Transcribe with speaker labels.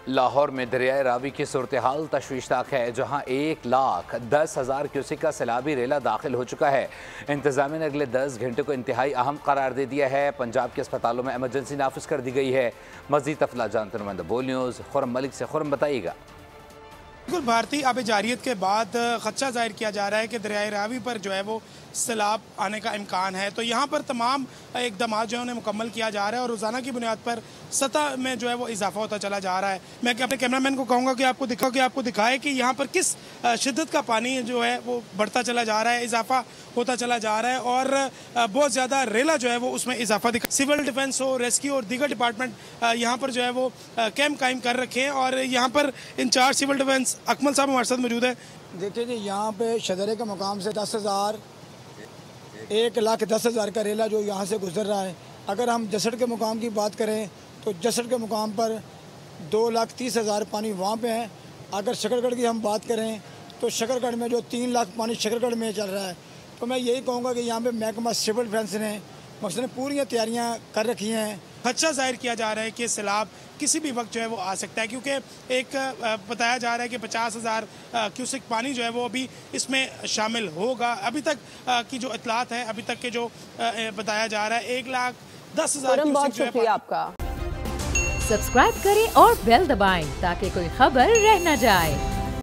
Speaker 1: लाहौर में दरियाए रावी की सूरत हाल तशवीशनाक है, जहां 1,10,000 क्यूसेक का सैलाबी रेला दाखिल हो चुका है। इंतजामिया ने अगले 10 घंटे को इंतहाई अहम करार दे दिया है। पंजाब के अस्पतालों में एमरजेंसी नाफिज कर दी गई है। मजीद तफला जानते नुमाइंदा बोल न्यूज़ खुरम मलिक से। खुरम बताइएगा।
Speaker 2: बिल्कुल, भारतीय आब जारियत के बाद खदशा जाहिर किया जा रहा है कि दरियाए रावी पर जो है वो सैलाब आने का इम्कान है। तो यहाँ पर तमाम इकदाम जो है उन्हें मुकम्मल किया जा रहा है और रोज़ाना की बुनियाद पर सतह में जो है वो इजाफा होता चला जा रहा है। मैं अपने कैमरामैन को कहूँगा कि आपको दिखाए कि यहाँ पर किस शिद्दत का पानी जो है वो बढ़ता चला जा रहा है, इजाफा होता चला जा रहा है और बहुत ज़्यादा रेला जो है वो उसमें इजाफा दिखा। सिविल डिफेंस हो, रेस्क्यू और दीगर डिपार्टमेंट यहाँ पर जो है वो कैंप कायम कर रखे हैं और यहाँ पर इंचार्ज सिविल डिफेंस अकमल साहब हमारे साथ मौजूद है।
Speaker 3: देखिए जी, यहाँ पे शदरे के मुकाम से 1,10,000 का रेला जो यहाँ से गुजर रहा है। अगर हम जसड़ के मुकाम की बात करें तो जसड़ के मुकाम पर 2,30,000 पानी वहाँ पे है। अगर शकरगढ़ की हम बात करें तो शकरगढ़ में जो 3 लाख पानी शकरगढ़ में चल रहा है। तो मैं यही कहूँगा कि यहाँ पे महकमा सिविल डिफेंस ने मसलन पूरी तैयारियाँ कर रखी हैं।
Speaker 2: खदशा जाहिर किया जा रहा है कि सैलाब किसी भी वक्त जो है वो आ सकता है, क्योंकि एक बताया जा रहा है कि 50,000 क्यूसेक पानी जो है वो अभी इसमें शामिल होगा। अभी तक की जो इतलात है, अभी तक के जो बताया जा रहा है 1,10,000
Speaker 4: बहुत शुक्रिया आपका। सब्सक्राइब करें और बेल दबाएं ताकि कोई खबर रह न जाए।